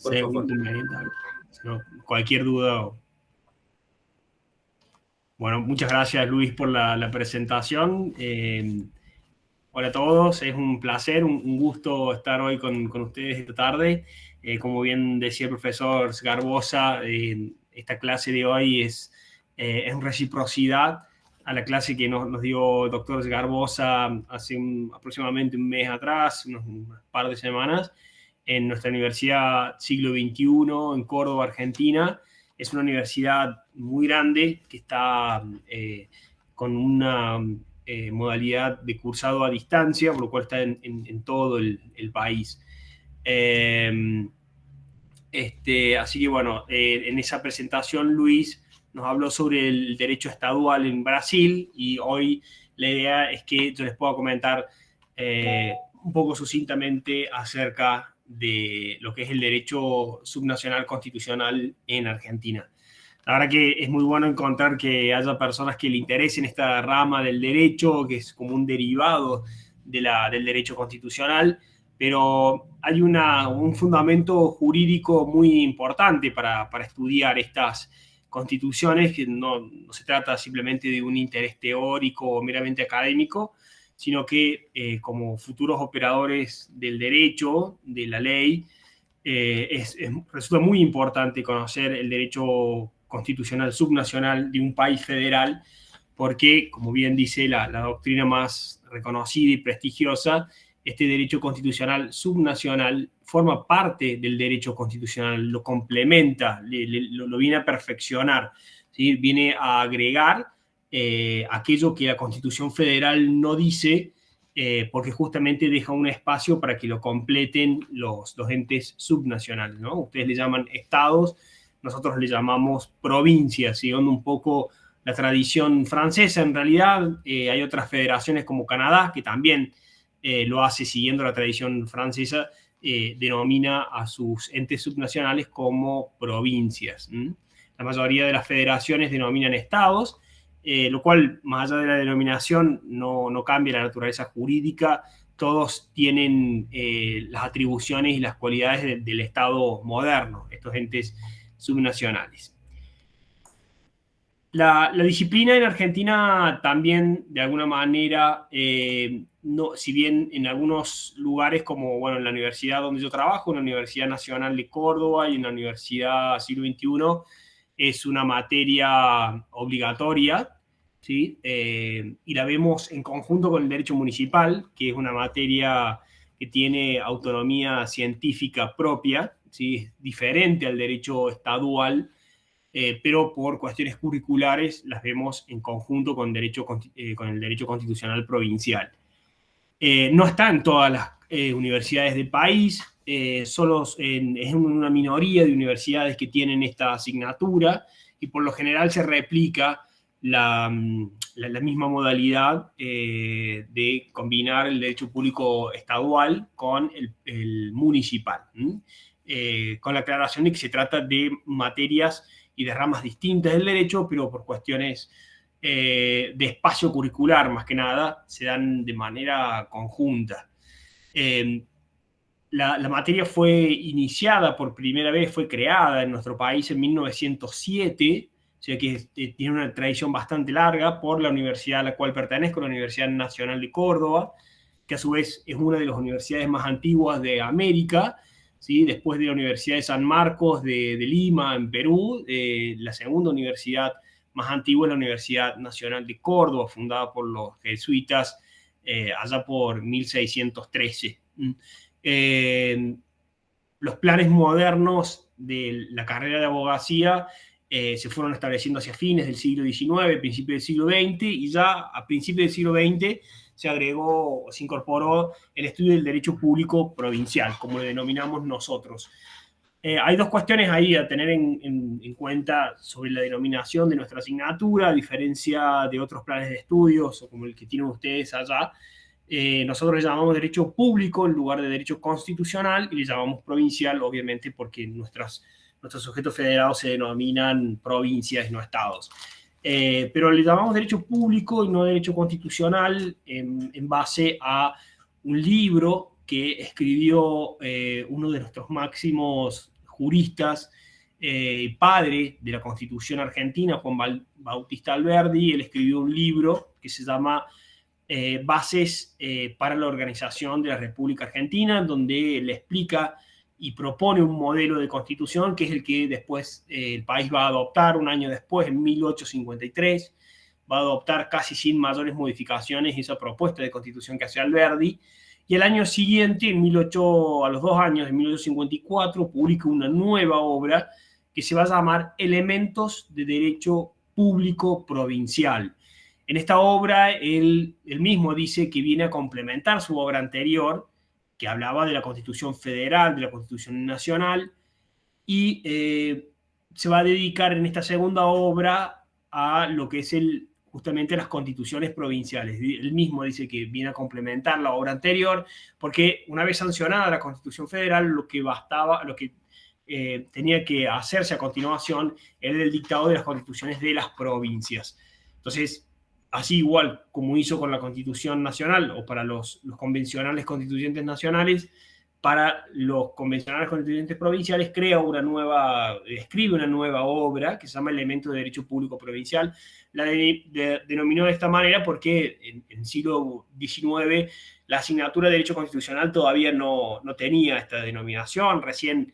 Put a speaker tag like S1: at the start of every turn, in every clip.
S1: por
S2: Sí,
S1: favor.
S2: no, cualquier duda. Bueno, muchas gracias Luis por la presentación. Hola a todos, es un placer, un gusto estar hoy con ustedes esta tarde. Como bien decía el profesor Garbosa, esta clase de hoy es en reciprocidad a la clase que nos dio el doctor Garbosa hace aproximadamente un mes atrás, un par de semanas, en nuestra Universidad Siglo XXI en Córdoba, Argentina. Es una universidad muy grande que está con una modalidad de cursado a distancia, por lo cual está en todo el país. Así que bueno, en esa presentación Luis nos habló sobre el derecho estadual en Brasil y hoy la idea es que yo les pueda comentar un poco sucintamente acerca de lo que es el derecho subnacional constitucional en Argentina. La verdad que es muy bueno encontrar que haya personas que le interesen esta rama del derecho, que es como un derivado del derecho constitucional, pero hay un fundamento jurídico muy importante para estudiar estas constituciones, que no se trata simplemente de un interés teórico o meramente académico, sino que como futuros operadores del derecho, de la ley, resulta muy importante conocer el derecho constitucional subnacional de un país federal, porque, como bien dice la doctrina más reconocida y prestigiosa, este derecho constitucional subnacional forma parte del derecho constitucional, lo complementa, lo viene a perfeccionar, ¿sí? Viene a agregar aquello que la Constitución Federal no dice, porque justamente deja un espacio para que lo completen los entes subnacionales, ¿no? Ustedes le llaman estados, nosotros le llamamos provincias, siguiendo un poco la tradición francesa. En realidad hay otras federaciones como Canadá que también lo hace siguiendo la tradición francesa, denomina a sus entes subnacionales como provincias. La mayoría de las federaciones denominan estados, lo cual, más allá de la denominación, no cambia la naturaleza jurídica. Todos tienen las atribuciones y las cualidades del Estado moderno, estos entes subnacionales. La disciplina en Argentina también, de alguna manera, si bien en algunos lugares, como bueno, en la universidad donde yo trabajo, en la Universidad Nacional de Córdoba y en la Universidad Siglo XXI, es una materia obligatoria, ¿sí? Y la vemos en conjunto con el derecho municipal, que es una materia que tiene autonomía científica propia, ¿sí? Es diferente al derecho estadual, pero por cuestiones curriculares las vemos en conjunto con el derecho constitucional provincial. No está en todas las universidades del país, solo es una minoría de universidades que tienen esta asignatura y por lo general se replica la misma modalidad de combinar el derecho público estadual con el municipal, con la aclaración de que se trata de materias y de ramas distintas del derecho, pero por cuestiones de espacio curricular, más que nada, se dan de manera conjunta. La materia fue iniciada por primera vez, fue creada en nuestro país en 1907, o sea que tiene una tradición bastante larga, por la universidad a la cual pertenezco, la Universidad Nacional de Córdoba, que a su vez es una de las universidades más antiguas de América, ¿sí? Después de la Universidad de San Marcos de Lima, en Perú, la segunda universidad más antigua es la Universidad Nacional de Córdoba, fundada por los jesuitas allá por 1613. Los planes modernos de la carrera de abogacía se fueron estableciendo hacia fines del siglo XIX, principios del siglo XX, y ya a principios del siglo XX se incorporó el estudio del derecho público provincial, como lo denominamos nosotros. Hay dos cuestiones ahí a tener en cuenta sobre la denominación de nuestra asignatura, a diferencia de otros planes de estudios, o como el que tienen ustedes allá. Nosotros le llamamos derecho público en lugar de derecho constitucional, y le llamamos provincial, obviamente, porque nuestros sujetos federados se denominan provincias y no estados. Pero le llamamos derecho público y no derecho constitucional en base a un libro que escribió uno de nuestros máximos juristas, padre de la Constitución argentina, Juan Bautista Alberdi. Él escribió un libro que se llama Bases para la Organización de la República Argentina, donde le explica y propone un modelo de constitución que es el que después el país va a adoptar un año después, en 1853. Va a adoptar casi sin mayores modificaciones esa propuesta de constitución que hace Alberdi. Y el año siguiente, a los 2 años, en 1854, publica una nueva obra que se va a llamar Elementos de Derecho Público Provincial. En esta obra, él mismo dice que viene a complementar su obra anterior, que hablaba de la Constitución Federal, de la Constitución Nacional, y se va a dedicar en esta segunda obra a lo que es justamente las constituciones provinciales. Él mismo dice que viene a complementar la obra anterior, porque una vez sancionada la Constitución Federal, lo que tenía que hacerse a continuación era el dictado de las constituciones de las provincias. Entonces, así igual como hizo con la Constitución Nacional o para los convencionales constituyentes nacionales, para los convencionales constituyentes provinciales escribe una nueva obra que se llama Elementos de Derecho Público Provincial. La denominó de esta manera porque en el siglo XIX la asignatura de Derecho Constitucional todavía no tenía esta denominación. Recién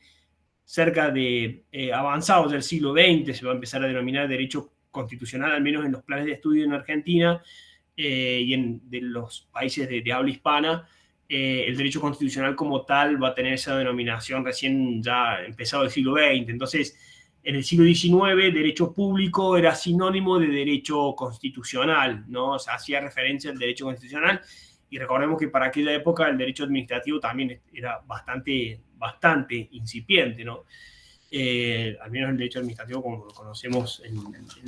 S2: cerca de avanzados del siglo XX se va a empezar a denominar Derecho Constitucional, al menos en los planes de estudio en Argentina y de los países de habla hispana. El derecho constitucional como tal va a tener esa denominación recién ya empezado el siglo XX. Entonces, en el siglo XIX, derecho público era sinónimo de derecho constitucional, ¿no? O sea, hacía referencia al derecho constitucional, y recordemos que para aquella época el derecho administrativo también era bastante incipiente, ¿no? Al menos el derecho administrativo como lo conocemos en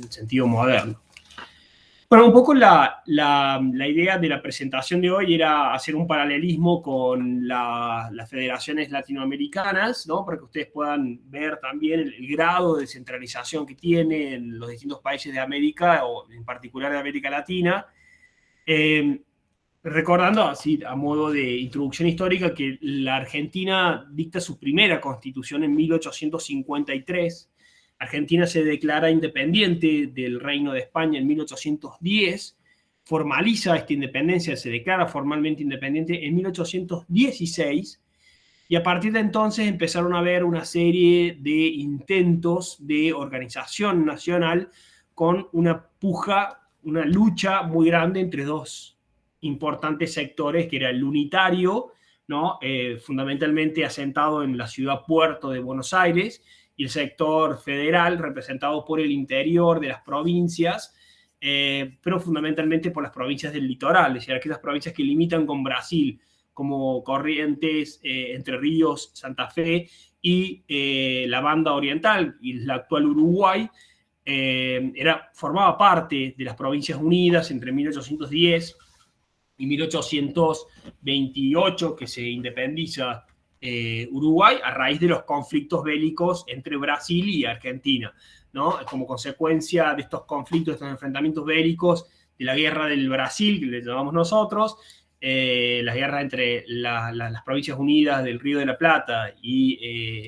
S2: el sentido moderno. Bueno, un poco la idea de la presentación de hoy era hacer un paralelismo con las federaciones latinoamericanas, ¿no? Para que ustedes puedan ver también el grado de centralización que tiene en los distintos países de América, o en particular de América Latina. Recordando, así a modo de introducción histórica, que la Argentina dicta su primera constitución en 1853. Argentina se declara independiente del Reino de España en 1810, formaliza esta independencia, se declara formalmente independiente en 1816, y a partir de entonces empezaron a haber una serie de intentos de organización nacional con una lucha muy grande entre dos importantes sectores, que era el unitario, ¿no? Fundamentalmente asentado en la ciudad puerto de Buenos Aires, y el sector federal, representado por el interior de las provincias, pero fundamentalmente por las provincias del litoral, es decir, aquellas provincias que limitan con Brasil, como Corrientes, Entre Ríos, Santa Fe, y la banda oriental, y la actual Uruguay, formaba parte de las Provincias Unidas entre 1810 y 1828, que se independiza Uruguay a raíz de los conflictos bélicos entre Brasil y Argentina, ¿no? Como consecuencia de estos conflictos, de estos enfrentamientos bélicos, de la guerra del Brasil, que le llamamos nosotros, la guerra entre las Provincias Unidas del Río de la Plata y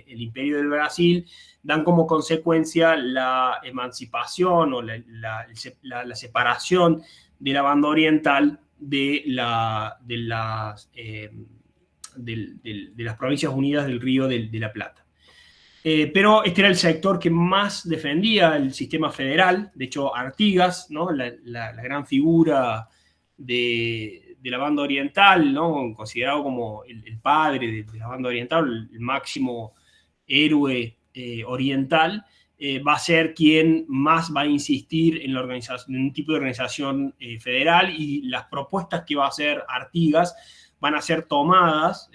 S2: el Imperio del Brasil, dan como consecuencia la emancipación o la separación de la banda oriental de las Provincias Unidas del Río de la Plata. Pero este era el sector que más defendía el sistema federal. De hecho, Artigas, ¿no? la gran figura de la banda oriental, ¿no? Considerado como el padre de la banda oriental, el máximo héroe oriental, va a ser quien más va a insistir en un tipo de organización federal, y las propuestas que va a hacer Artigas van a ser tomadas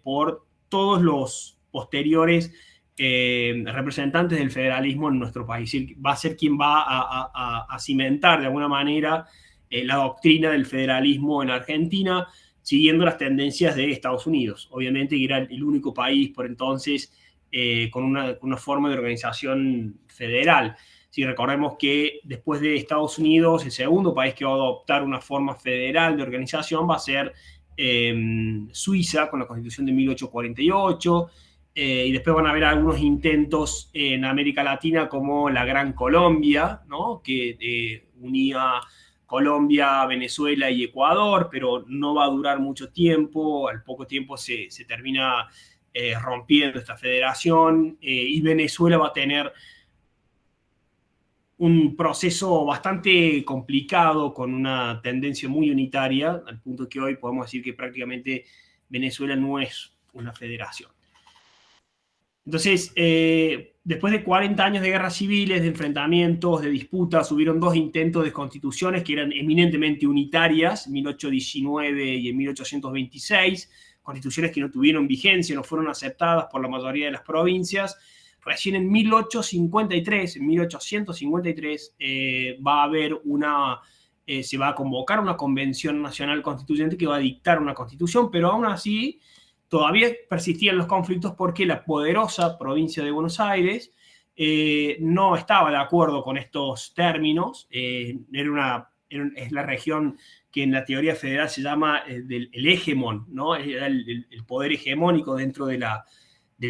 S2: por todos los posteriores representantes del federalismo en nuestro país. Va a ser quien va a cimentar de alguna manera la doctrina del federalismo en Argentina, siguiendo las tendencias de Estados Unidos. Obviamente que era el único país por entonces con una forma de organización federal. Si recordemos que después de Estados Unidos, el segundo país que va a adoptar una forma federal de organización va a ser Suiza, con la Constitución de 1848, y después van a haber algunos intentos en América Latina como la Gran Colombia, ¿no? Que unía Colombia, Venezuela y Ecuador, pero no va a durar mucho tiempo, al poco tiempo se termina rompiendo esta federación, y Venezuela va a tener un proceso bastante complicado con una tendencia muy unitaria, al punto que hoy podemos decir que prácticamente Venezuela no es una federación. Entonces, después de 40 años de guerras civiles, de enfrentamientos, de disputas, hubieron dos intentos de constituciones que eran eminentemente unitarias, en 1819 y en 1826, constituciones que no tuvieron vigencia, no fueron aceptadas por la mayoría de las provincias. Recién en 1853, va a haber se va a convocar una convención nacional constituyente que va a dictar una constitución, pero aún así todavía persistían los conflictos porque la poderosa provincia de Buenos Aires no estaba de acuerdo con estos términos. Es la región que en la teoría federal se llama el hegemón, ¿no? Era el poder hegemónico dentro del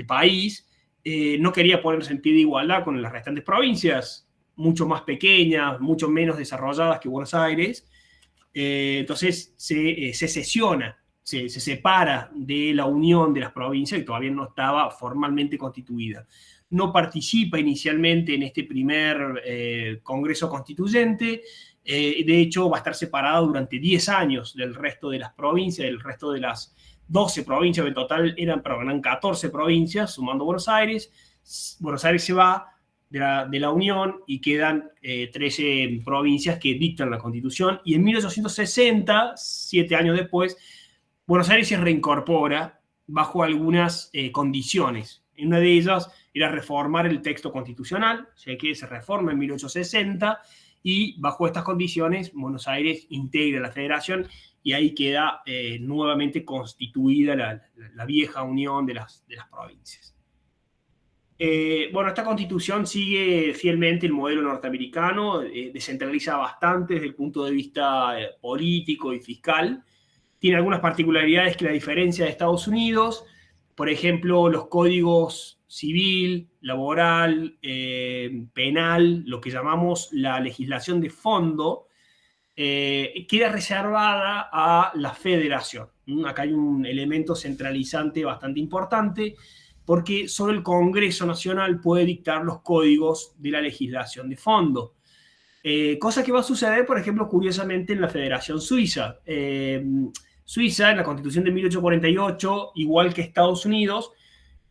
S2: país. No quería ponerse en pie de igualdad con las restantes provincias, mucho más pequeñas, mucho menos desarrolladas que Buenos Aires. Entonces se sesiona, se separa de la unión de las provincias y todavía no estaba formalmente constituida. No participa inicialmente en este primer Congreso Constituyente. De hecho, va a estar separada durante 10 años del resto de las provincias, del resto de las 12 provincias, en total eran 14 provincias, sumando Buenos Aires. Buenos Aires se va de la Unión y quedan 13 provincias que dictan la Constitución. Y en 1860, 7 años después, Buenos Aires se reincorpora bajo algunas condiciones. Una de ellas era reformar el texto constitucional, ya que se reforma en 1860, y bajo estas condiciones Buenos Aires integra la federación y ahí queda nuevamente constituida la vieja unión de las provincias. Bueno, esta constitución sigue fielmente el modelo norteamericano, descentraliza bastante desde el punto de vista político y fiscal. Tiene algunas particularidades que la diferencia de Estados Unidos, por ejemplo, los códigos civil, laboral, penal, lo que llamamos la legislación de fondo, queda reservada a la federación. Acá hay un elemento centralizante bastante importante, porque solo el Congreso Nacional puede dictar los códigos de la legislación de fondo. Cosa que va a suceder, por ejemplo, curiosamente en la Federación Suiza. Suiza, en la Constitución de 1848, igual que Estados Unidos,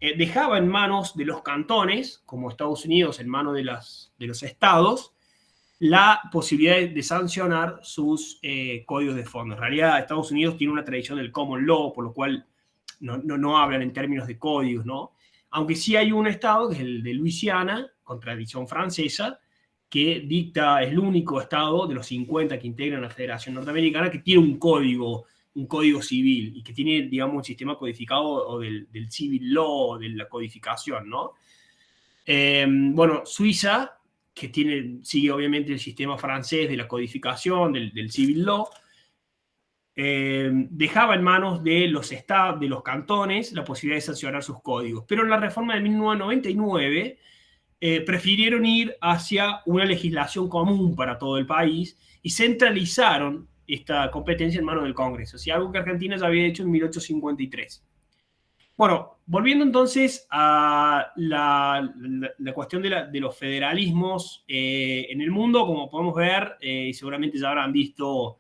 S2: dejaba en manos de los cantones, como Estados Unidos en manos de los estados, la posibilidad de sancionar sus códigos de fondo. En realidad, Estados Unidos tiene una tradición del common law, por lo cual no hablan en términos de códigos, ¿no? Aunque sí hay un estado, que es el de Luisiana, con tradición francesa, que dicta, es el único estado de los 50 que integran la Federación Norteamericana que tiene un código civil y que tiene, digamos, un sistema codificado o del civil law, de la codificación, ¿no? Bueno, Suiza, que sigue obviamente el sistema francés de la codificación, del civil law, dejaba en manos de los cantones la posibilidad de sancionar sus códigos. Pero en la reforma de 1999 prefirieron ir hacia una legislación común para todo el país y centralizaron esta competencia en manos del Congreso, ¿sí? Algo que Argentina ya había hecho en 1853. Bueno, volviendo entonces a la cuestión de los federalismos en el mundo, como podemos ver, y seguramente ya habrán visto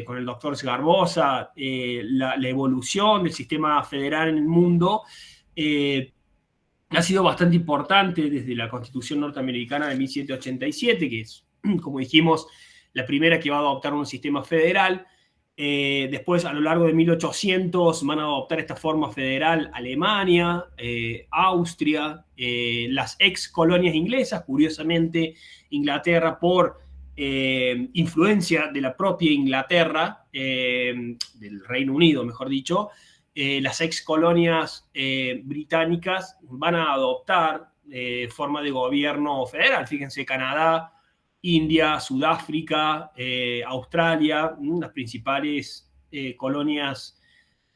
S2: con el doctor Sgarbosa, la evolución del sistema federal en el mundo ha sido bastante importante desde la Constitución norteamericana de 1787, que es, como dijimos, la primera que va a adoptar un sistema federal. Después, a lo largo de 1800, van a adoptar esta forma federal Alemania, Austria, las ex colonias inglesas, curiosamente Inglaterra por influencia de la propia Inglaterra, del Reino Unido, mejor dicho, las ex colonias británicas van a adoptar forma de gobierno federal. Fíjense, Canadá, India, Sudáfrica, Australia, las principales colonias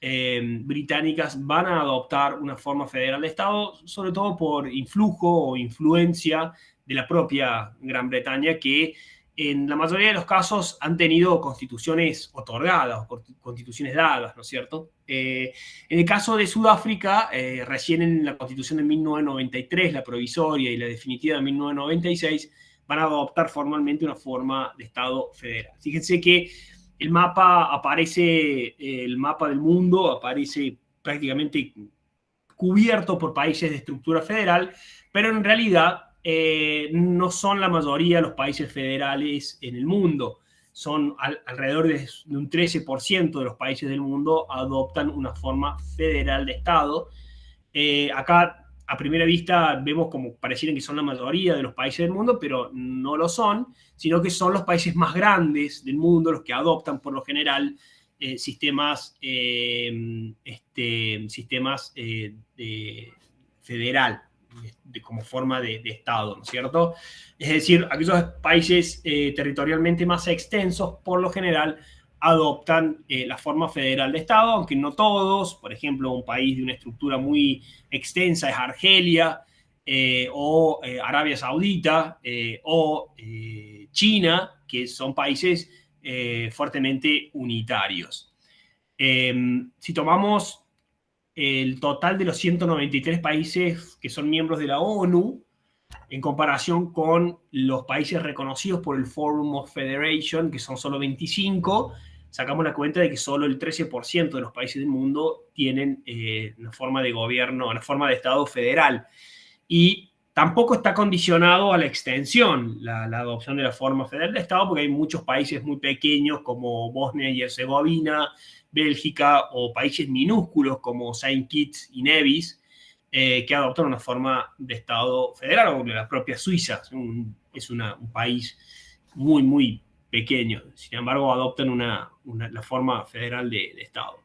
S2: británicas van a adoptar una forma federal de Estado, sobre todo por influjo o influencia de la propia Gran Bretaña, que en la mayoría de los casos han tenido constituciones otorgadas, o constituciones dadas, ¿no es cierto? En el caso de Sudáfrica, recién en la constitución de 1993, la provisoria y la definitiva de 1996, van a adoptar formalmente una forma de Estado federal. Fíjense que el mapa aparece, el mapa del mundo aparece prácticamente cubierto por países de estructura federal, pero en realidad no son la mayoría los países federales en el mundo. Son alrededor de un 13% de los países del mundo adoptan una forma federal de Estado. Acá a primera vista vemos como pareciera que son la mayoría de los países del mundo, pero no lo son, sino que son los países más grandes del mundo los que adoptan por lo general sistemas federal como forma de Estado, ¿no es cierto? Es decir, aquellos países territorialmente más extensos, por lo general, adoptan la forma federal de Estado, aunque no todos. Por ejemplo, un país de una estructura muy extensa es Argelia, o Arabia Saudita, o China, que son países fuertemente unitarios. Si tomamos el total de los 193 países que son miembros de la ONU, en comparación con los países reconocidos por el Forum of Federation, que son solo 25, sacamos la cuenta de que solo el 13% de los países del mundo tienen una forma de gobierno, una forma de Estado federal. Y tampoco está condicionado a la extensión, la adopción de la forma federal de Estado, porque hay muchos países muy pequeños como Bosnia y Herzegovina, Bélgica, o países minúsculos como Saint Kitts y Nevis, que adoptan una forma de Estado federal, o la propia Suiza, es un país muy, muy pequeño. Sin embargo, adoptan la forma federal de Estado.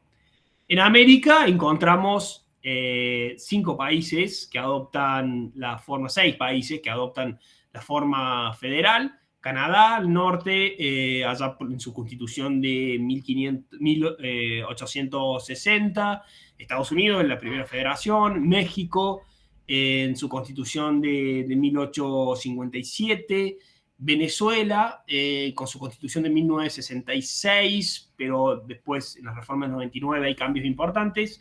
S2: En América encontramos 5 países que adoptan la forma, 6 países que adoptan la forma federal. Canadá, al norte, allá en su constitución de 1860, Estados Unidos en la primera federación, México en su constitución de 1857, Venezuela con su constitución de 1966, pero después en las reformas del 99 hay cambios importantes,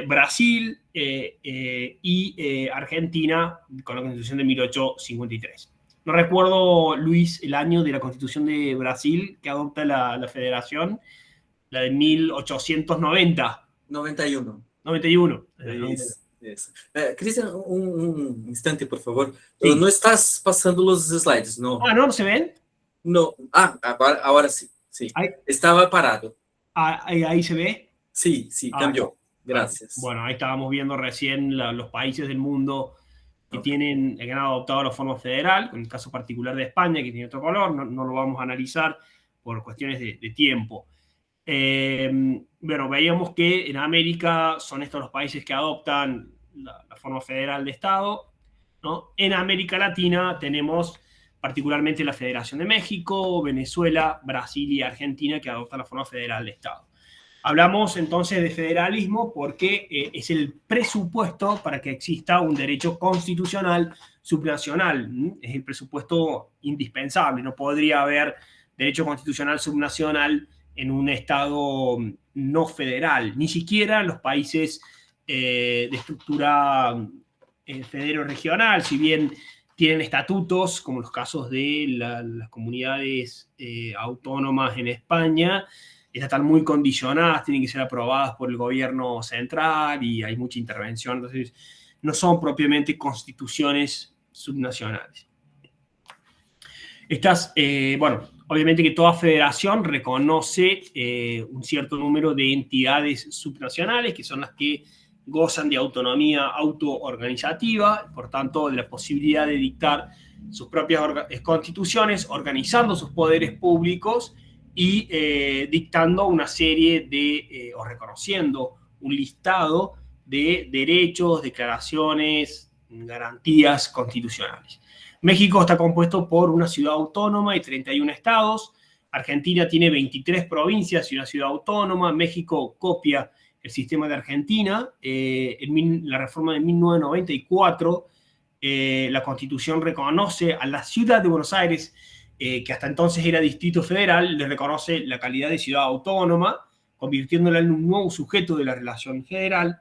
S2: Brasil y Argentina con la constitución de 1853. No recuerdo, Luis, el año de la constitución de Brasil que adopta la federación, la de 1890.
S1: 91.
S2: 91.
S1: Cristian, un instante, por favor.
S2: Sí.
S1: No estás pasando los slides, ¿no?
S2: Ah, ¿no? ¿Se ven?
S1: No. Ah, ahora sí. Sí.
S2: Ahí.
S1: Estaba parado.
S2: Ahí se ve.
S1: Sí, cambió. Gracias.
S2: Bueno, ahí estábamos viendo recién los países del mundo que han adoptado la forma federal, con el caso particular de España, que tiene otro color, no lo vamos a analizar por cuestiones de tiempo. Bueno, veíamos que en América son estos los países que adoptan la forma federal de Estado, ¿no? En América Latina tenemos particularmente la Federación de México, Venezuela, Brasil y Argentina, que adoptan la forma federal de Estado. Hablamos entonces de federalismo porque es el presupuesto para que exista un derecho constitucional subnacional. Es el presupuesto indispensable. No podría haber derecho constitucional subnacional en un Estado no federal. Ni siquiera los países de estructura federo-regional, si bien tienen estatutos, como los casos de las comunidades autónomas en España, están muy condicionadas, tienen que ser aprobadas por el gobierno central y hay mucha intervención, entonces no son propiamente constituciones subnacionales. Bueno, obviamente que toda federación reconoce un cierto número de entidades subnacionales, que son las que gozan de autonomía autoorganizativa, por tanto, de la posibilidad de dictar sus propias constituciones, organizando sus poderes públicos y dictando una serie de, o reconociendo un listado de derechos, declaraciones, garantías constitucionales. México está compuesto por una ciudad autónoma y 31 estados. Argentina tiene 23 provincias y una ciudad autónoma. México copia el sistema de Argentina. La reforma de 1994, la Constitución reconoce a la ciudad de Buenos Aires, que hasta entonces era Distrito Federal, le reconoce la calidad de ciudad autónoma, convirtiéndola en un nuevo sujeto de la relación federal.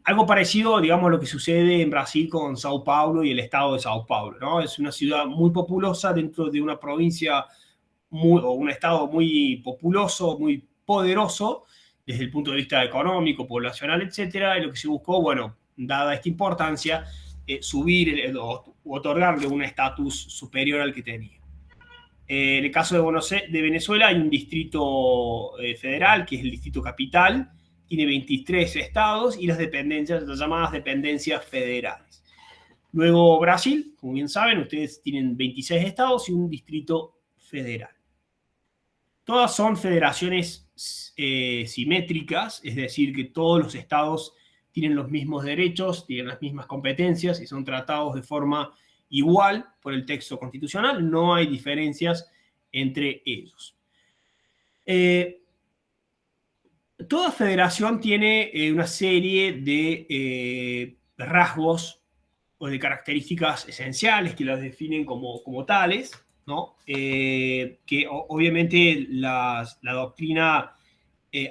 S2: Algo parecido, digamos, a lo que sucede en Brasil con Sao Paulo y el estado de Sao Paulo, ¿no? Es una ciudad muy populosa dentro de una provincia o un estado muy populoso, muy poderoso desde el punto de vista económico, poblacional, etcétera. Y lo que se buscó, bueno, dada esta importancia, subir o otorgarle un estatus superior al que tenía. En el caso de Venezuela hay un distrito federal, que es el distrito capital, tiene 23 estados y las dependencias, las llamadas dependencias federales. Luego Brasil, como bien saben, ustedes tienen 26 estados y un distrito federal. Todas son federaciones simétricas, es decir, que todos los estados tienen los mismos derechos, tienen las mismas competencias y son tratados de forma igual por el texto constitucional. No hay diferencias entre ellos. Toda federación tiene una serie de rasgos o de características esenciales que las definen como tales, ¿no? Que obviamente la doctrina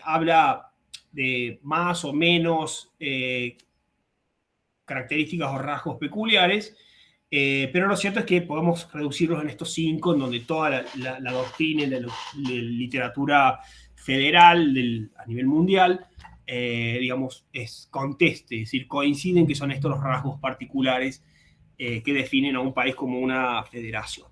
S2: habla de más o menos características o rasgos peculiares, pero lo cierto es que podemos reducirlos en estos 5, en donde toda la doctrina y la literatura federal a nivel mundial, digamos, conteste, es decir, coinciden que son estos los rasgos particulares que definen a un país como una federación.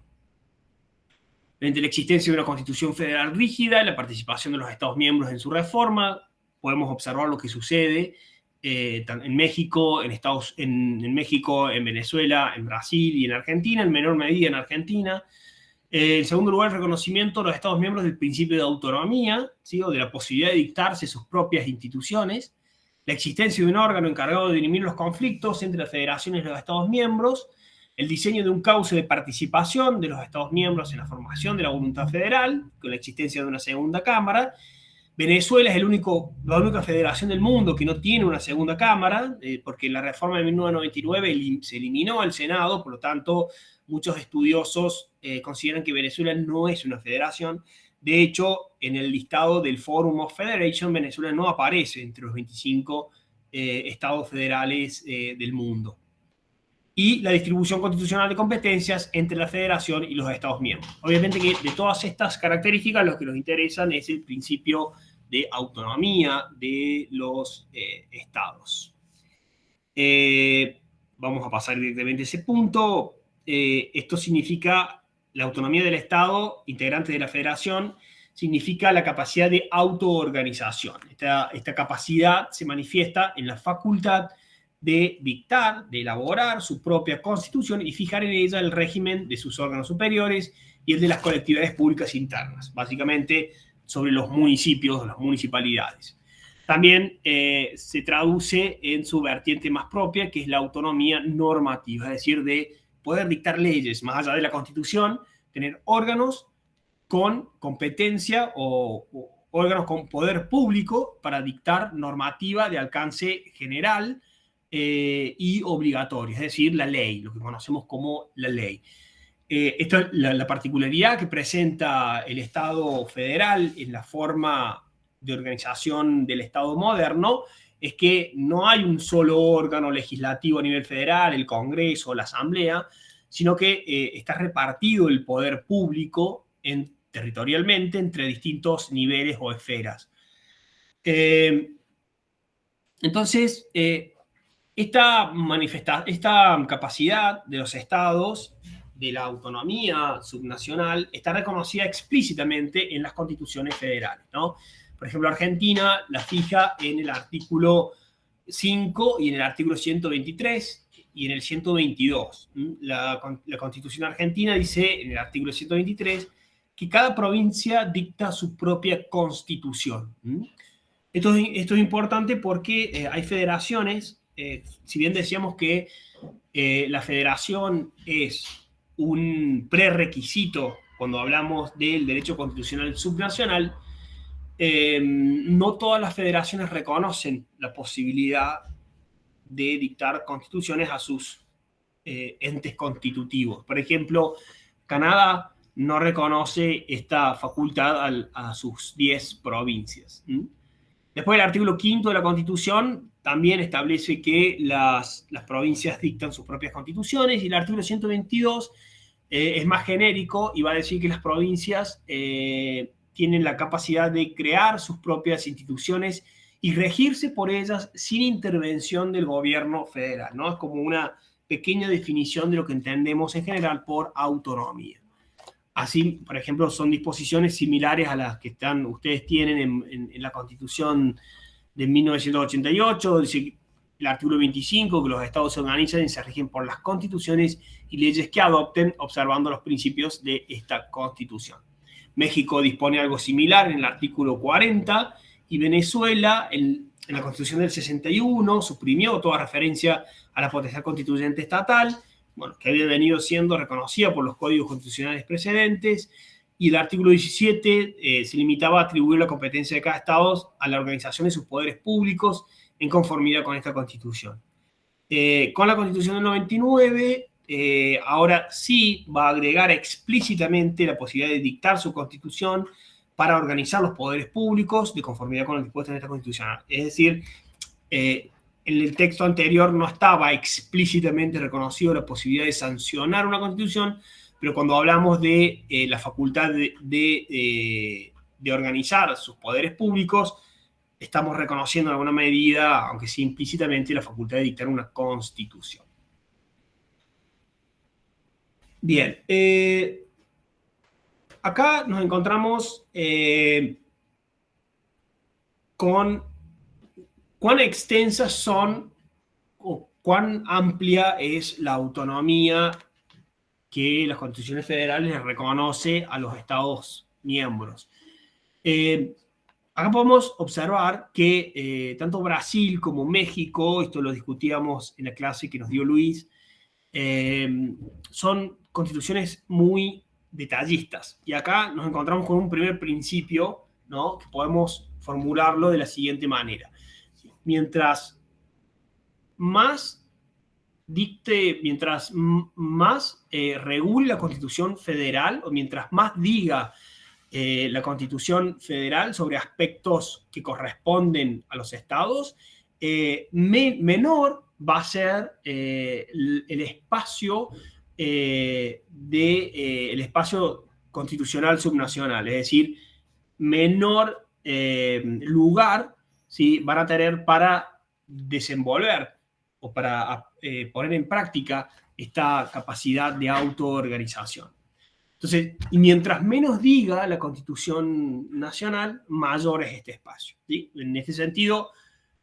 S2: Mediante la existencia de una constitución federal rígida y la participación de los Estados miembros en su reforma, podemos observar lo que sucede en México, en México, en Venezuela, en Brasil y en Argentina, en menor medida en Argentina. En segundo lugar, el reconocimiento de los Estados miembros del principio de autonomía, ¿sí? O de la posibilidad de dictarse sus propias instituciones, la existencia de un órgano encargado de dirimir los conflictos entre las federaciones y los Estados miembros, el diseño de un cauce de participación de los Estados miembros en la formación de la voluntad federal, con la existencia de una segunda cámara. Venezuela es la única federación del mundo que no tiene una segunda cámara, porque en la reforma de 1999 se eliminó el Senado, por lo tanto, muchos estudiosos consideran que Venezuela no es una federación. De hecho, en el listado del Forum of Federation, Venezuela no aparece entre los 25 estados federales del mundo. Y la distribución constitucional de competencias entre la federación y los estados miembros. Obviamente que de todas estas características lo que nos interesan es el principio de autonomía de los estados. Vamos a pasar directamente a ese punto. Esto significa la autonomía del estado integrante de la federación, significa la capacidad de autoorganización. Esta capacidad se manifiesta en la facultad de dictar, de elaborar su propia constitución y fijar en ella el régimen de sus órganos superiores y el de las colectividades públicas internas, básicamente sobre los municipios, las municipalidades. También se traduce en su vertiente más propia, que es la autonomía normativa, es decir, de poder dictar leyes más allá de la Constitución, tener órganos con competencia o órganos con poder público para dictar normativa de alcance general y obligatorio, es decir, la ley, lo que conocemos como la ley. Esta es la particularidad que presenta el Estado federal en la forma de organización del Estado moderno, es que no hay un solo órgano legislativo a nivel federal, el Congreso o la Asamblea, sino que está repartido el poder público territorialmente entre distintos niveles o esferas. Entonces, esta capacidad de los estados de la autonomía subnacional está reconocida explícitamente en las constituciones federales, ¿no? Por ejemplo, Argentina la fija en el artículo 5 y en el artículo 123 y en el 122. La Constitución argentina dice en el artículo 123 que cada provincia dicta su propia constitución. Esto es importante porque hay federaciones, si bien decíamos que la federación es un prerequisito cuando hablamos del derecho constitucional subnacional, no todas las federaciones reconocen la posibilidad de dictar constituciones a sus entes constitutivos. Por ejemplo, Canadá no reconoce esta facultad a sus 10 provincias. Después, el artículo 5 de la Constitución también establece que las provincias dictan sus propias constituciones, y el artículo 122 es más genérico y va a decir que las provincias tienen la capacidad de crear sus propias instituciones y regirse por ellas sin intervención del gobierno federal, ¿no? Es como una pequeña definición de lo que entendemos en general por autonomía. Así, por ejemplo, son disposiciones similares a las que ustedes tienen en la Constitución de 1988, dice el artículo 25, que los estados se organizan y se rigen por las constituciones y leyes que adopten observando los principios de esta Constitución. México dispone algo similar en el artículo 40, y Venezuela, en la Constitución del 61, suprimió toda referencia a la potestad constituyente estatal, bueno, que había venido siendo reconocida por los códigos constitucionales precedentes, y el artículo 17 se limitaba a atribuir la competencia de cada estado a la organización de sus poderes públicos en conformidad con esta Constitución. Con la Constitución del 99, ahora sí va a agregar explícitamente la posibilidad de dictar su Constitución para organizar los poderes públicos de conformidad con lo dispuesto en esta Constitución. Es decir, en el texto anterior no estaba explícitamente reconocido la posibilidad de sancionar una Constitución, pero cuando hablamos de la facultad de organizar sus poderes públicos, estamos reconociendo en alguna medida, aunque sí implícitamente, la facultad de dictar una Constitución. Bien, acá nos encontramos con cuán extensas son o cuán amplia es la autonomía que las constituciones federales les reconoce a los estados miembros. Acá podemos observar que tanto Brasil como México, esto lo discutíamos en la clase que nos dio Luis, son constituciones muy detallistas. Y acá nos encontramos con un primer principio, ¿no?, que podemos formularlo de la siguiente manera. Mientras más regule la Constitución Federal, o mientras más diga la Constitución Federal sobre aspectos que corresponden a los estados, menor va a ser el espacio el espacio constitucional subnacional, es decir, menor lugar, ¿sí?, van a tener para desenvolver o para poner en práctica esta capacidad de autoorganización. Entonces, y mientras menos diga la Constitución Nacional, mayor es este espacio, ¿sí? En este sentido,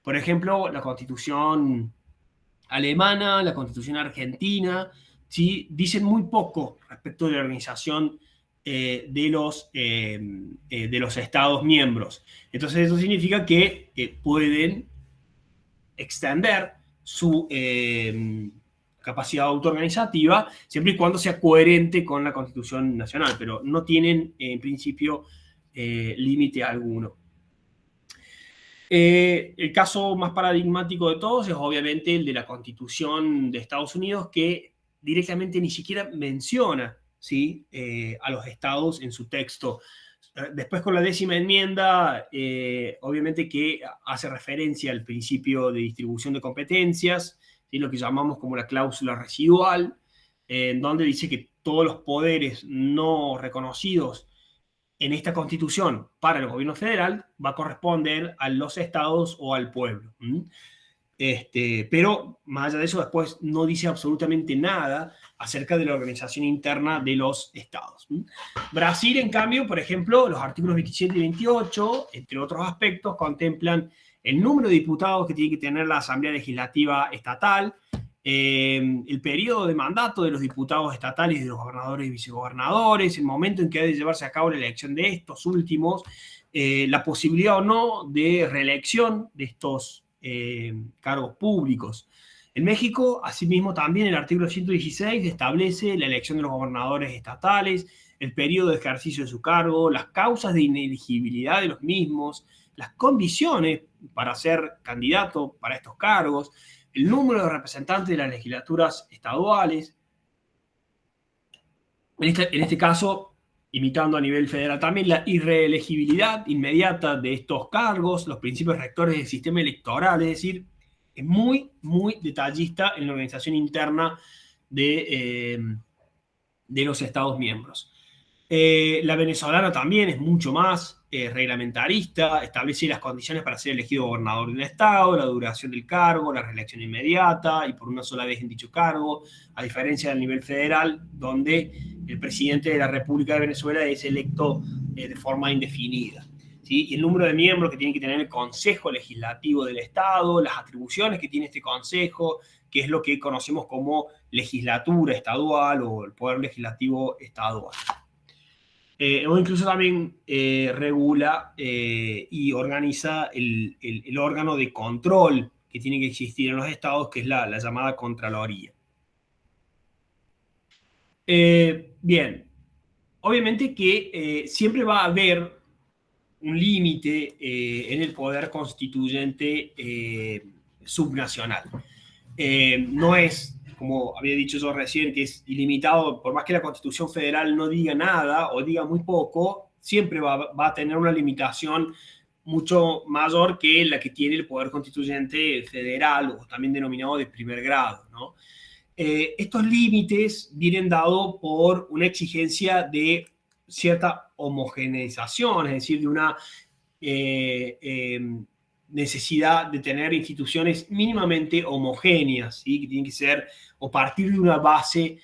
S2: por ejemplo, la Constitución alemana, la Constitución argentina, ¿sí?, dicen muy poco respecto de la organización de los estados miembros. Entonces, eso significa que pueden extender su capacidad autoorganizativa siempre y cuando sea coherente con la Constitución Nacional, pero no tienen en principio límite alguno. El caso más paradigmático de todos es obviamente el de la Constitución de Estados Unidos, que directamente ni siquiera menciona, ¿sí?, a los estados en su texto. Después, con la 10ª enmienda, obviamente que hace referencia al principio de distribución de competencias, ¿sí?, lo que llamamos como la cláusula residual, en donde dice que todos los poderes no reconocidos en esta Constitución para el gobierno federal va a corresponder a los estados o al pueblo. Pero más allá de eso, después no dice absolutamente nada acerca de la organización interna de los estados. Brasil, en cambio, por ejemplo, los artículos 27 y 28, entre otros aspectos, contemplan el número de diputados que tiene que tener la Asamblea Legislativa Estatal, el periodo de mandato de los diputados estatales y de los gobernadores y vicegobernadores, el momento en que ha de llevarse a cabo la elección de estos últimos, la posibilidad o no de reelección de estos cargos públicos. En México, asimismo, también el artículo 116 establece la elección de los gobernadores estatales, el periodo de ejercicio de su cargo, las causas de inelegibilidad de los mismos, las condiciones para ser candidato para estos cargos, el número de representantes de las legislaturas estaduales. En este caso, imitando a nivel federal también, la irreelegibilidad inmediata de estos cargos, los principios rectores del sistema electoral, es decir, es muy, muy detallista en la organización interna de los Estados miembros. La venezolana también es mucho más reglamentarista, establece las condiciones para ser elegido gobernador de un estado, la duración del cargo, la reelección inmediata y por una sola vez en dicho cargo, a diferencia del nivel federal, donde el presidente de la República de Venezuela es electo de forma indefinida. ¿Sí? Y el número de miembros que tiene que tener el Consejo Legislativo del Estado, las atribuciones que tiene este Consejo, que es lo que conocemos como legislatura estadual o el Poder Legislativo estadual. O incluso también regula y organiza el órgano de control que tiene que existir en los estados, que es la llamada Contraloría. Bien, obviamente que siempre va a haber un límite en el poder constituyente subnacional. No es, como había dicho yo recién, que es ilimitado, por más que la Constitución Federal no diga nada o diga muy poco, siempre va a tener una limitación mucho mayor que la que tiene el poder constituyente federal, o también denominado de primer grado, ¿no? Estos límites vienen dados por una exigencia de cierta homogeneización, es decir, de una necesidad de tener instituciones mínimamente homogéneas, ¿sí? Que tienen que ser o partir de una base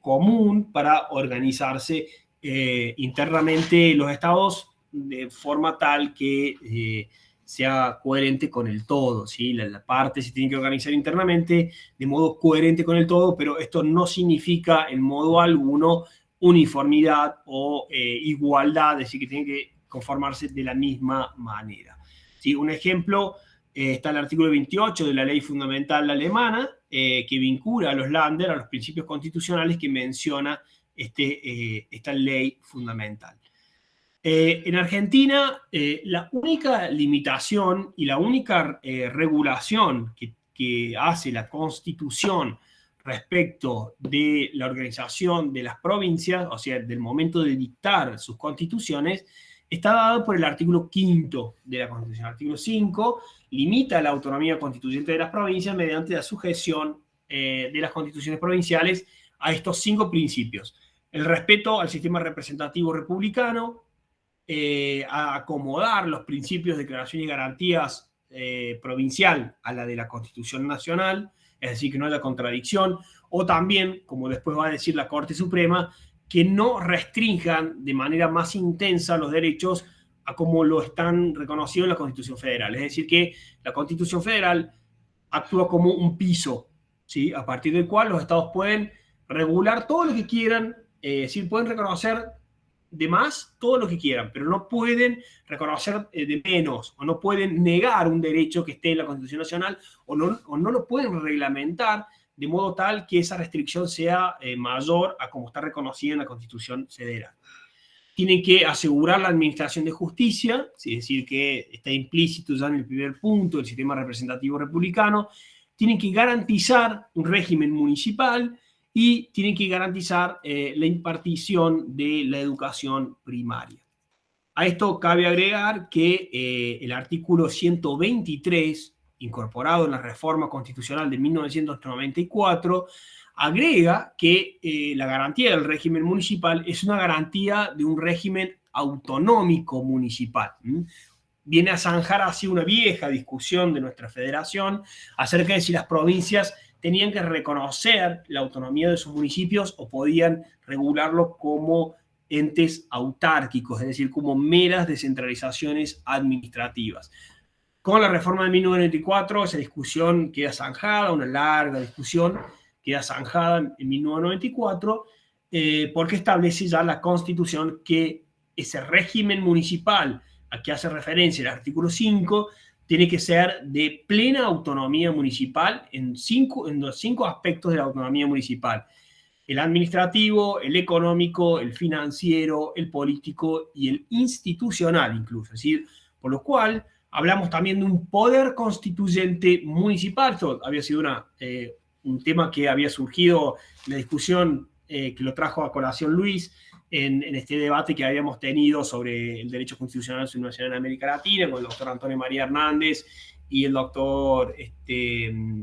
S2: común para organizarse internamente los estados de forma tal que sea coherente con el todo, ¿sí? La parte se tiene que organizar internamente de modo coherente con el todo, pero esto no significa en modo alguno uniformidad o igualdad, es decir, que tienen que conformarse de la misma manera. ¿Sí? Un ejemplo, está el artículo 28 de la ley fundamental alemana, que vincula a los Länder a los principios constitucionales que menciona esta ley fundamental. En Argentina, la única limitación y la única regulación que hace la Constitución respecto de la organización de las provincias, o sea, del momento de dictar sus constituciones, está dado por el artículo 5 de la Constitución. El artículo 5 limita la autonomía constituyente de las provincias mediante la sujeción de las constituciones provinciales a estos 5 principios. El respeto al sistema representativo republicano, a acomodar los principios, declaraciones y garantías provincial a la de la Constitución Nacional, es decir, que no haya contradicción, o también, como después va a decir la Corte Suprema, que no restrinjan de manera más intensa los derechos a como lo están reconocidos en la Constitución Federal. Es decir, que la Constitución Federal actúa como un piso, ¿sí? A partir del cual los estados pueden regular todo lo que quieran, es decir, pueden reconocer de más todo lo que quieran, pero no pueden reconocer de menos, o no pueden negar un derecho que esté en la Constitución Nacional, o no lo pueden reglamentar de modo tal que esa restricción sea mayor a como está reconocida en la Constitución Federal. Tienen que asegurar la administración de justicia, es decir, que está implícito ya en el primer punto del sistema representativo republicano. Tienen que garantizar un régimen municipal y tienen que garantizar la impartición de la educación primaria. A esto cabe agregar que el artículo 123, incorporado en la reforma constitucional de 1994, agrega que la garantía del régimen municipal es una garantía de un régimen autonómico municipal. Viene a zanjar así una vieja discusión de nuestra federación acerca de si las provincias tenían que reconocer la autonomía de sus municipios o podían regularlo como entes autárquicos, es decir, como meras descentralizaciones administrativas. Con la reforma de 1994, esa discusión queda zanjada, una larga discusión queda zanjada en 1994, porque establece ya la Constitución que ese régimen municipal a que hace referencia el artículo 5 tiene que ser de plena autonomía municipal en los 5 aspectos de la autonomía municipal: el administrativo, el económico, el financiero, el político y el institucional incluso. Es decir, por lo cual hablamos también de un poder constituyente municipal. Esto había sido un tema que había surgido en la discusión que lo trajo a colación Luis en este debate que habíamos tenido sobre el derecho constitucional subnacional en América Latina con el doctor Antonio María Hernández y el doctor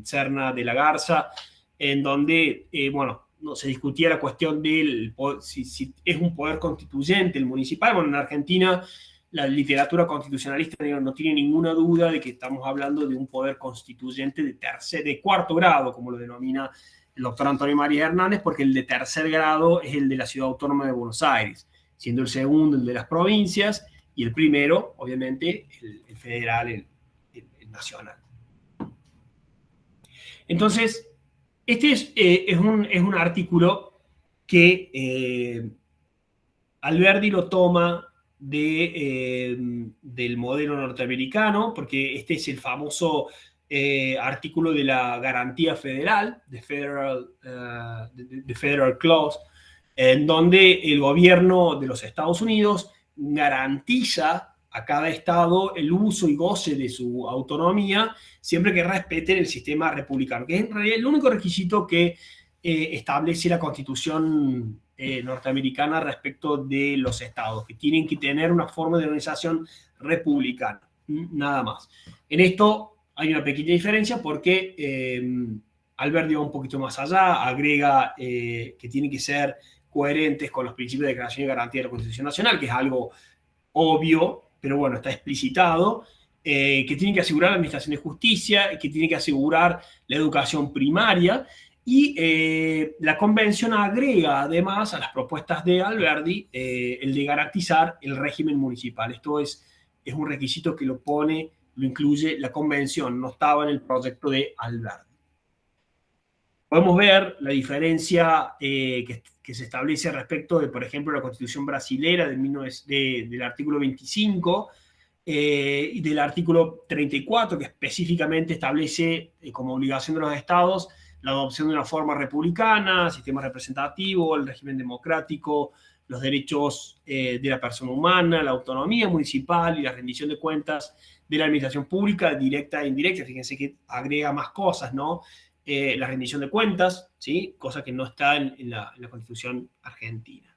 S2: Serna de la Garza, en donde, no se discutía la cuestión de si es un poder constituyente el municipal. Bueno, en Argentina la literatura constitucionalista no tiene ninguna duda de que estamos hablando de un poder constituyente de cuarto grado, como lo denomina el doctor Antonio María Hernández, porque el de tercer grado es el de la Ciudad Autónoma de Buenos Aires, siendo el segundo el de las provincias y el primero, obviamente, el federal, el nacional. Entonces, este es un artículo que Alberdi lo toma del modelo norteamericano, porque este es el famoso artículo de la garantía federal, de Federal Clause, en donde el gobierno de los Estados Unidos garantiza a cada estado el uso y goce de su autonomía, siempre que respeten el sistema republicano, que es en realidad el único requisito que establece la Constitución norteamericana respecto de los estados, que tienen que tener una forma de organización republicana, nada más. En esto hay una pequeña diferencia porque Alberti va un poquito más allá, agrega que tienen que ser coherentes con los principios de declaración y garantía de la Constitución Nacional, que es algo obvio, pero bueno, está explicitado, que tiene que asegurar la administración de justicia, que tiene que asegurar la educación primaria, y la convención agrega además a las propuestas de Alberti el de garantizar el régimen municipal. Esto es un requisito que lo incluye la convención, no estaba en el proyecto de Alberti. Podemos ver la diferencia que se establece respecto de, por ejemplo, la Constitución brasilera del artículo 25 y del artículo 34, que específicamente establece como obligación de los estados la adopción de una forma republicana, sistema representativo, el régimen democrático, los derechos de la persona humana, la autonomía municipal y la rendición de cuentas de la administración pública, directa e indirecta. Fíjense que agrega más cosas, ¿no? La rendición de cuentas, ¿sí? Cosa que no está en la Constitución argentina.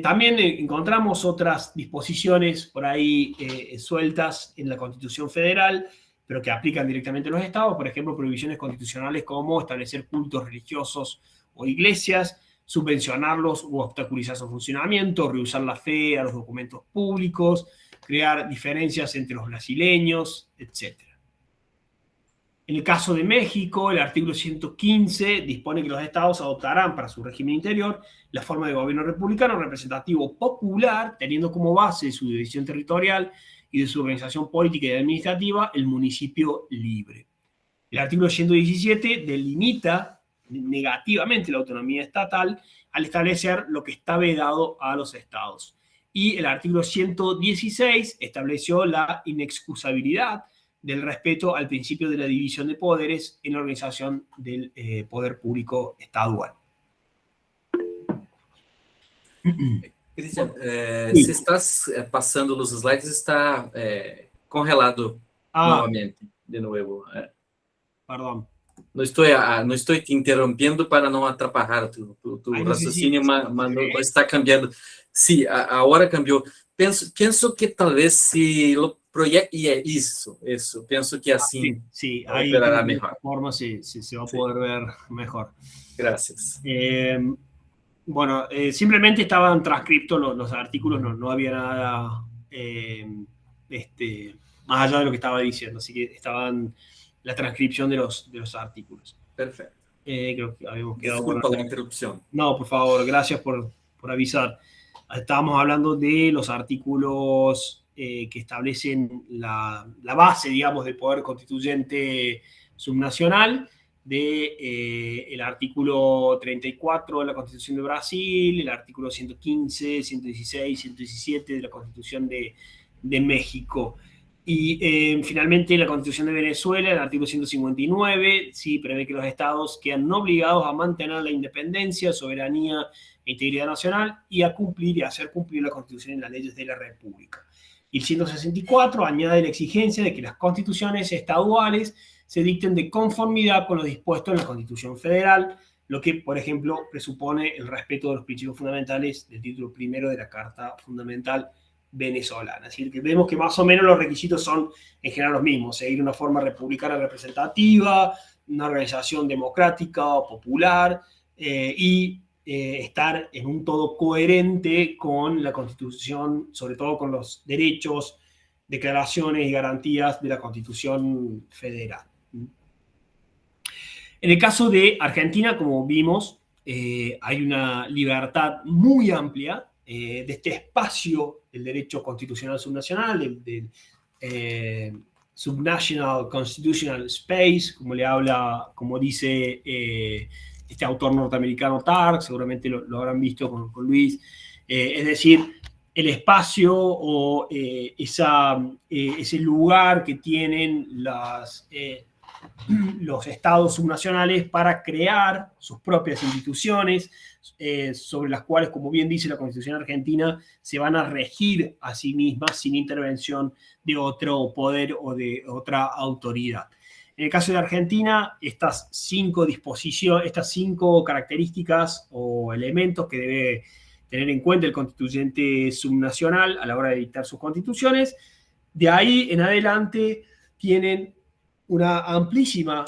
S2: También encontramos otras disposiciones por ahí sueltas en la Constitución Federal, pero que aplican directamente a los estados. Por ejemplo, prohibiciones constitucionales como establecer cultos religiosos o iglesias, subvencionarlos u obstaculizar su funcionamiento, rehusar la fe a los documentos públicos, crear diferencias entre los brasileños, etc. En el caso de México, el artículo 115 dispone que los estados adoptarán para su régimen interior la forma de gobierno republicano representativo popular, teniendo como base de su división territorial y de su organización política y administrativa el municipio libre. El artículo 117 delimita negativamente la autonomía estatal al establecer lo que está vedado a los estados. Y el artículo 116 estableció la inexcusabilidad del respeto al principio de la división de poderes en la organización del poder público estadual.
S1: Cristian, se estás passando os slides, está congelado novamente, de novo.
S2: Perdón.
S1: Não estou te interrompendo para não atrapalhar tu raciocínio, mas não está cambiando. Sim, a hora cambiou. Penso que talvez se o proyecto, y eso, pienso que así
S2: sí, ahí
S1: operará
S2: de
S1: mejor.
S2: Forma se va a poder ver mejor.
S1: Gracias.
S2: Bueno, simplemente estaban transcriptos los artículos, no había nada más allá de lo que estaba diciendo, así que estaban la transcripción de los artículos.
S1: Perfecto.
S2: Creo que habíamos quedado.
S1: Disculpa la interrupción.
S2: No, por favor, gracias por avisar. Estábamos hablando de los artículos que establecen la base, digamos, del poder constituyente subnacional, el artículo 34 de la Constitución de Brasil, el artículo 115, 116, 117 de la Constitución de México. Y finalmente la Constitución de Venezuela, el artículo 159, sí prevé que los estados quedan obligados a mantener la independencia, soberanía e integridad nacional y a cumplir y a hacer cumplir la Constitución y las leyes de la República. Y el 164 añade la exigencia de que las constituciones estaduales se dicten de conformidad con lo dispuesto en la Constitución Federal, lo que, por ejemplo, presupone el respeto de los principios fundamentales del título primero de la Carta Fundamental venezolana. Es decir, que vemos que más o menos los requisitos son en general los mismos: seguir una forma republicana representativa, una organización democrática o popular, y estar en un todo coherente con la Constitución, sobre todo con los derechos, declaraciones y garantías de la Constitución Federal. En el caso de Argentina, como vimos, hay una libertad muy amplia de este espacio del derecho constitucional subnacional, del subnational constitutional space, como dice este autor norteamericano Targ, seguramente lo habrán visto con Luis, es decir, el espacio o ese lugar que tienen los estados subnacionales para crear sus propias instituciones, sobre las cuales, como bien dice la Constitución argentina, se van a regir a sí mismas sin intervención de otro poder o de otra autoridad. En el caso de Argentina, estas cinco características o elementos que debe tener en cuenta el constituyente subnacional a la hora de dictar sus constituciones, de ahí en adelante tienen una amplísima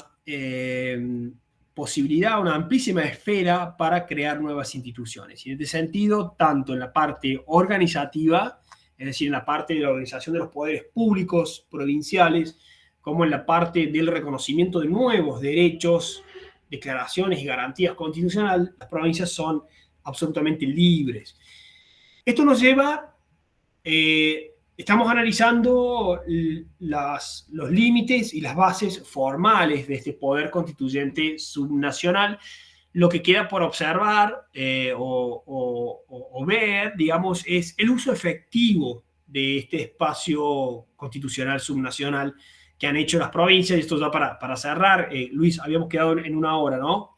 S2: posibilidad, una amplísima esfera para crear nuevas instituciones. Y en este sentido, tanto en la parte organizativa, es decir, en la parte de la organización de los poderes públicos provinciales, como en la parte del reconocimiento de nuevos derechos, declaraciones y garantías constitucionales, las provincias son absolutamente libres. Esto nos lleva... estamos analizando los límites y las bases formales de este poder constituyente subnacional. Lo que queda por observar o ver, digamos, es el uso efectivo de este espacio constitucional subnacional que han hecho las provincias. Y esto ya para cerrar, Luis, habíamos quedado en una hora, ¿no?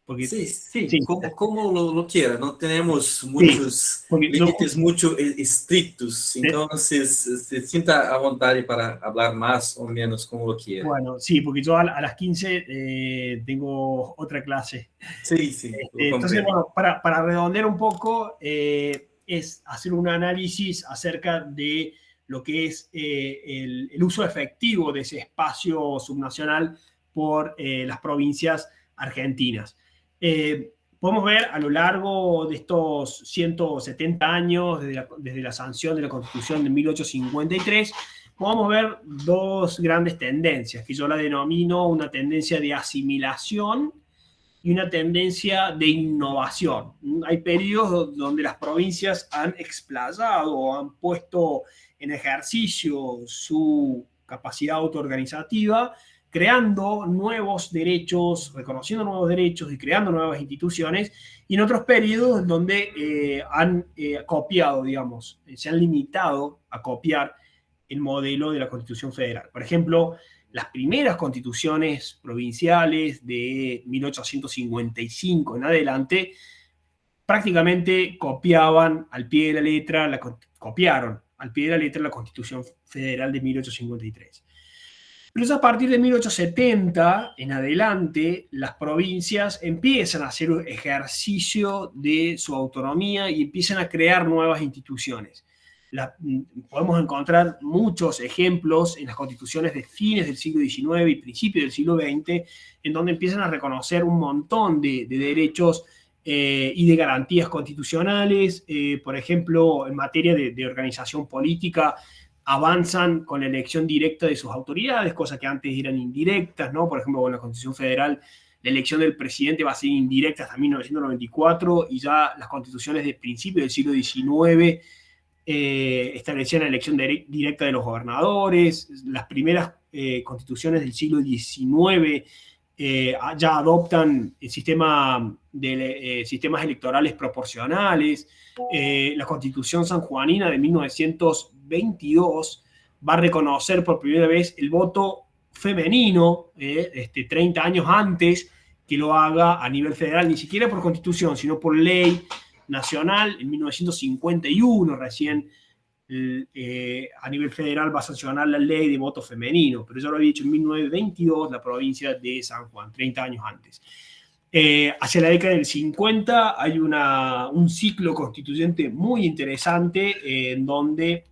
S1: Porque, sí. Como lo quiera, no tenemos muchos límites muy estrictos, entonces se sienta a voluntad para hablar más o menos como lo quiera.
S2: Bueno, sí, porque yo a las 15 tengo otra clase.
S1: Sí.
S2: Entonces, bueno, para redondear un poco, es hacer un análisis acerca de lo que es el uso efectivo de ese espacio subnacional por las provincias argentinas. Podemos ver a lo largo de estos 170 años, desde la sanción de la Constitución de 1853, podemos ver dos grandes tendencias, que yo la denomino una tendencia de asimilación y una tendencia de innovación. Hay periodos donde las provincias han explayado o han puesto en ejercicio su capacidad autoorganizativa, creando nuevos derechos, reconociendo nuevos derechos y creando nuevas instituciones, y en otros periodos donde han copiado, digamos, se han limitado a copiar el modelo de la Constitución Federal. Por ejemplo, las primeras constituciones provinciales de 1855 en adelante prácticamente copiaron al pie de la letra la Constitución Federal de 1853. Pero a partir de 1870 en adelante, las provincias empiezan a hacer ejercicio de su autonomía y empiezan a crear nuevas instituciones. Podemos encontrar muchos ejemplos en las constituciones de fines del siglo XIX y principios del siglo XX, en donde empiezan a reconocer un montón de derechos y de garantías constitucionales. Por ejemplo, en materia de organización política, avanzan con la elección directa de sus autoridades, cosas que antes eran indirectas, ¿no? Por ejemplo, con la Constitución Federal, la elección del presidente va a ser indirecta hasta 1994, y ya las constituciones de principios del siglo XIX establecían la elección directa de los gobernadores. Las primeras constituciones del siglo XIX ya adoptan el sistemas electorales proporcionales. La Constitución sanjuanina de 1922 va a reconocer por primera vez el voto femenino, 30 años antes que lo haga a nivel federal, ni siquiera por constitución, sino por ley nacional, en 1951 recién. A nivel federal va a sancionar la ley de voto femenino, pero ya lo había dicho en 1922 la provincia de San Juan, 30 años antes. Hacia la década del 50 hay un ciclo constituyente muy interesante en donde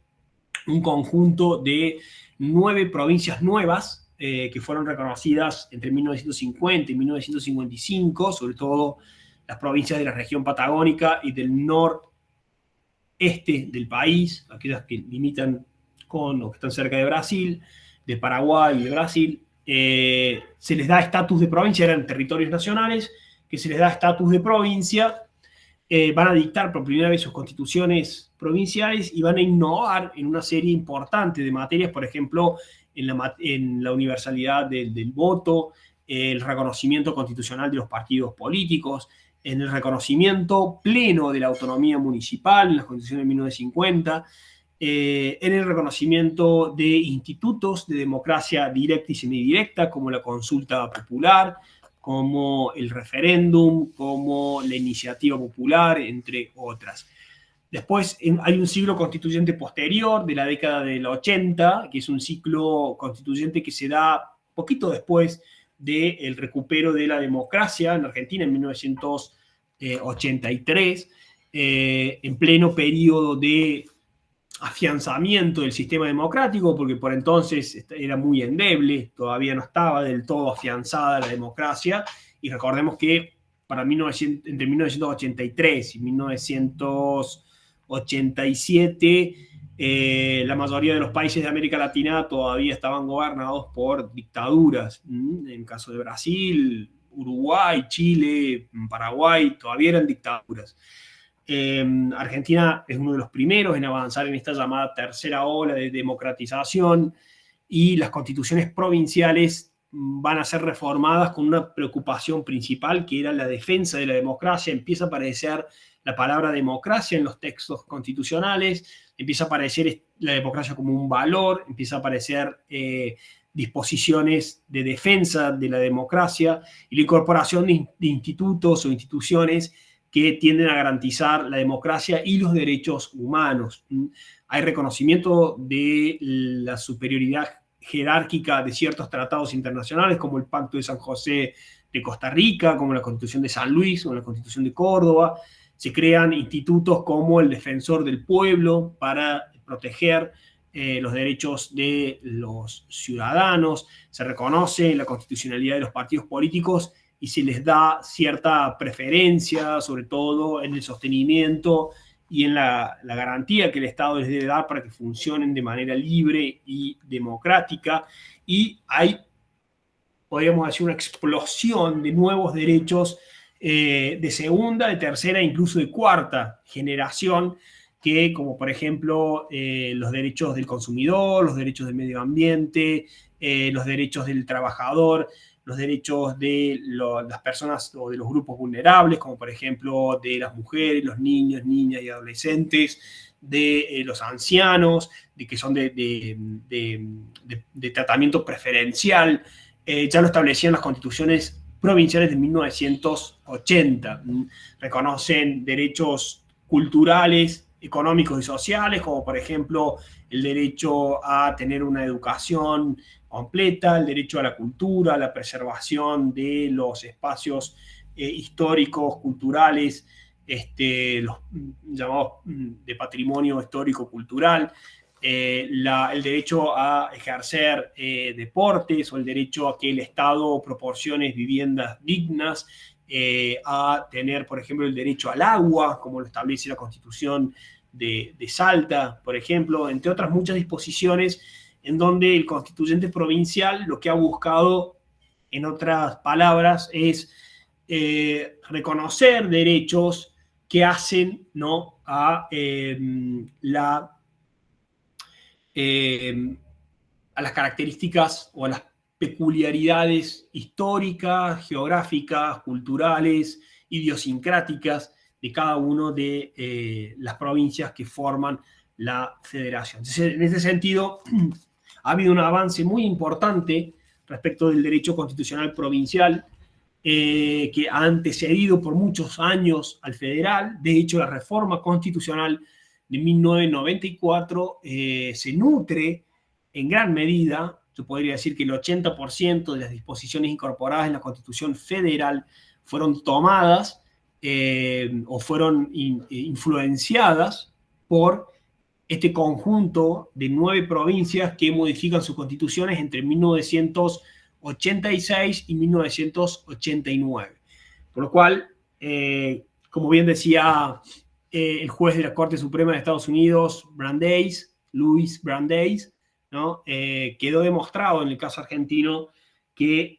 S2: un conjunto de 9 provincias nuevas que fueron reconocidas entre 1950 y 1955, sobre todo las provincias de la región patagónica y del noreste del país, aquellas que limitan con o que están cerca de Brasil, de Paraguay y de Brasil, se les da estatus de provincia, eran territorios nacionales, que se les da estatus de provincia, van a dictar por primera vez sus constituciones provinciales y van a innovar en una serie importante de materias, por ejemplo, en la universalidad del voto, el reconocimiento constitucional de los partidos políticos, en el reconocimiento pleno de la autonomía municipal en la Constitución de 1950, en el reconocimiento de institutos de democracia directa y semidirecta, como la consulta popular, como el referéndum, como la iniciativa popular, entre otras. Después hay un ciclo constituyente posterior, de la década del 80, que es un ciclo constituyente que se da poquito después del recupero de la democracia en Argentina en 1983, en pleno periodo de afianzamiento del sistema democrático, porque por entonces era muy endeble, todavía no estaba del todo afianzada la democracia, y recordemos que para entre 1983 y 1987 la mayoría de los países de América Latina todavía estaban gobernados por dictaduras. En el caso de Brasil, Uruguay, Chile, Paraguay, todavía eran dictaduras. Argentina es uno de los primeros en avanzar en esta llamada tercera ola de democratización, y las constituciones provinciales van a ser reformadas con una preocupación principal, que era la defensa de la democracia. Empieza a aparecer la palabra democracia en los textos constitucionales, empieza a aparecer la democracia como un valor, empieza a aparecer disposiciones de defensa de la democracia y la incorporación de institutos o instituciones que tienden a garantizar la democracia y los derechos humanos. Hay reconocimiento de la superioridad jerárquica de ciertos tratados internacionales, como el Pacto de San José de Costa Rica, como la Constitución de San Luis o la Constitución de Córdoba. Se crean institutos como el Defensor del Pueblo para proteger los derechos de los ciudadanos. Se reconoce la constitucionalidad de los partidos políticos y se les da cierta preferencia, sobre todo en el sostenimiento y en la garantía que el Estado les debe dar para que funcionen de manera libre y democrática. Y hay, podríamos decir, una explosión de nuevos derechos de segunda, de tercera e incluso de cuarta generación, que, como por ejemplo los derechos del consumidor, los derechos del medio ambiente, los derechos del trabajador, los derechos de las personas o de los grupos vulnerables, como por ejemplo de las mujeres, los niños, niñas y adolescentes, de los ancianos, de que son de tratamiento preferencial. Ya lo establecían las constituciones provinciales de 1980. Reconocen derechos culturales, económicos y sociales, como por ejemplo el derecho a tener una educación completa, el derecho a la cultura, a la preservación de los espacios históricos, culturales, los llamados de patrimonio histórico-cultural, el derecho a ejercer deportes, o el derecho a que el Estado proporcione viviendas dignas, a tener, por ejemplo, el derecho al agua, como lo establece la Constitución de Salta, por ejemplo, entre otras muchas disposiciones en donde el constituyente provincial lo que ha buscado, en otras palabras, es reconocer derechos que hacen, ¿no?, a las características o a las peculiaridades históricas, geográficas, culturales, idiosincráticas de cada uno de las provincias que forman la federación. Entonces, en ese sentido, ha habido un avance muy importante respecto del derecho constitucional provincial, que ha antecedido por muchos años al federal. De hecho, la reforma constitucional de 1994 se nutre en gran medida, yo podría decir que el 80% de las disposiciones incorporadas en la Constitución Federal fueron tomadas o fueron influenciadas por este conjunto de 9 provincias que modifican sus constituciones entre 1986 y 1989. Por lo cual, como bien decía el juez de la Corte Suprema de Estados Unidos, Louis Brandeis, ¿no? Quedó demostrado en el caso argentino que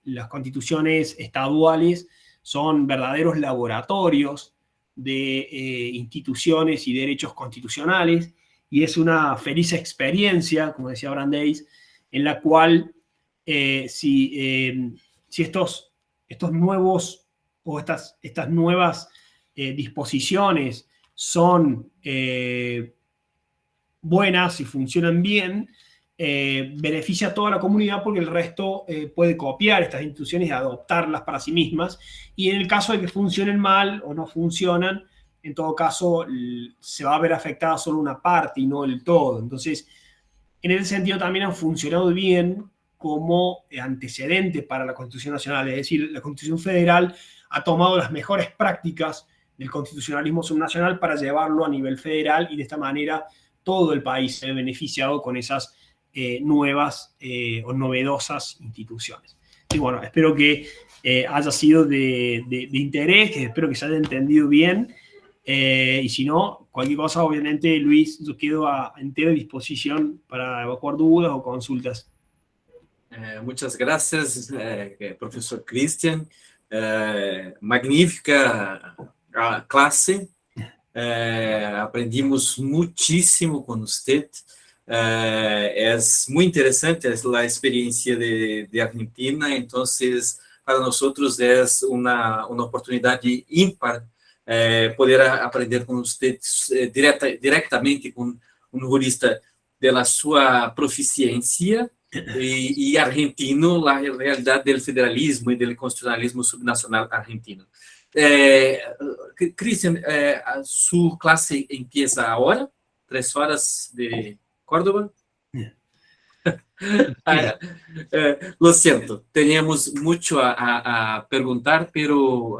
S2: las constituciones estaduales son verdaderos laboratorios de instituciones y derechos constitucionales, y es una feliz experiencia, como decía Brandeis, en la cual si estos nuevos o estas nuevas disposiciones son buenas y funcionan bien, beneficia a toda la comunidad, porque el resto puede copiar estas instituciones y adoptarlas para sí mismas, y en el caso de que funcionen mal o no funcionan, en todo caso se va a ver afectada solo una parte y no el todo. Entonces, en ese sentido también han funcionado bien como antecedente para la Constitución Nacional, es decir, la Constitución Federal ha tomado las mejores prácticas del constitucionalismo subnacional para llevarlo a nivel federal, y de esta manera todo el país se ve beneficiado con esas nuevas o novedosas instituciones. Y bueno, espero que haya sido de interés, que espero que se haya entendido bien, y si no, cualquier cosa, obviamente, Luis, yo quedo a entera disposición para evacuar dudas o consultas.
S1: Muchas gracias, profesor Cristian. Magnífica clase. Aprendimos muchísimo con usted. Es muy interesante la experiencia de Argentina, entonces para nosotros es una oportunidad ímpar poder aprender con usted directamente con un jurista de la sua proficiencia y argentino, la realidad del federalismo y del constitucionalismo subnacional argentino. Cristian, su clase empieza ahora, 3 horas de Córdoba. Lo siento, teníamos mucho a preguntar, pero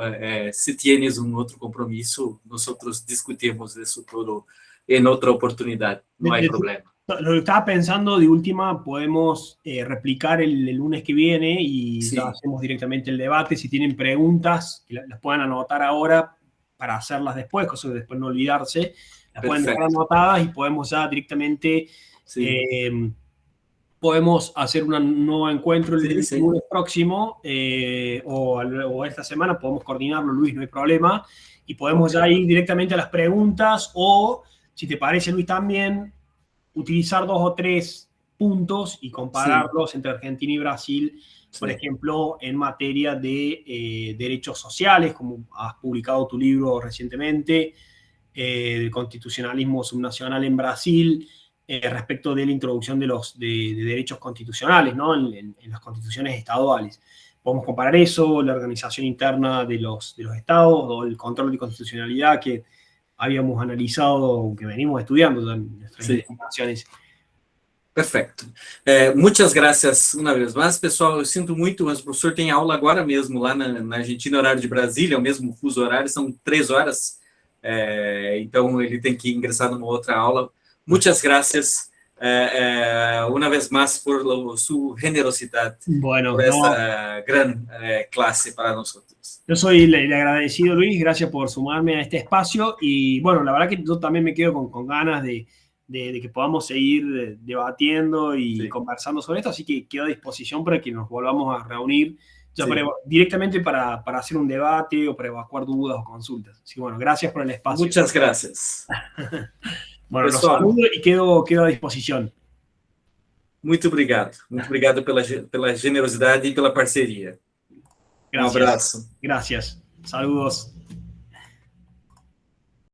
S1: si tienes un otro compromiso, nosotros discutimos eso todo en otra oportunidad, no hay problema.
S2: Lo que estaba pensando, de última, podemos replicar el lunes que viene y
S1: Sí.
S2: ya hacemos directamente el debate. Si tienen preguntas, las puedan anotar ahora para hacerlas después, cosa de después no olvidarse. Las pueden dejar anotadas y podemos ya directamente... Sí. Podemos hacer un nuevo encuentro el lunes próximo o esta semana, podemos coordinarlo, Luis, no hay problema, y podemos ya ir directamente a las preguntas, o, si te parece, Luis, también utilizar 2 o 3 puntos y compararlos entre Argentina y Brasil, por ejemplo, en materia de derechos sociales, como has publicado tu libro recientemente, del constitucionalismo subnacional en Brasil, respecto de la introducción de derechos constitucionales, ¿no? en las constituciones estaduales. Podemos comparar eso, la organización interna de los estados, o el control de constitucionalidad que habíamos analizado, que venimos estudiando en nuestras investigaciones.
S1: Perfeito. Muitas graças uma vez mais, pessoal. Eu sinto muito, mas o professor tem aula agora mesmo lá na Argentina, horário de Brasília, é o mesmo fuso horário, são 3 horas, então ele tem que ingressar numa outra aula. Muchas gracias una vez más por su generosidad, por esta gran clase para nosotros.
S2: Yo soy el agradecido, Luis, gracias por sumarme a este espacio, y bueno, la verdad que yo también me quedo con ganas de que podamos seguir debatiendo y conversando sobre esto, así que quedo a disposición para que nos volvamos a reunir ya directamente para hacer un debate o para evacuar dudas o consultas. Así que bueno, gracias por el espacio.
S1: Muchas gracias.
S2: Bueno, los saludo y quedo a disposición.
S1: Muito obrigado pela generosidade e pela parceria.
S2: Gracias.
S1: Um abraço.
S2: Gracias. Saludos.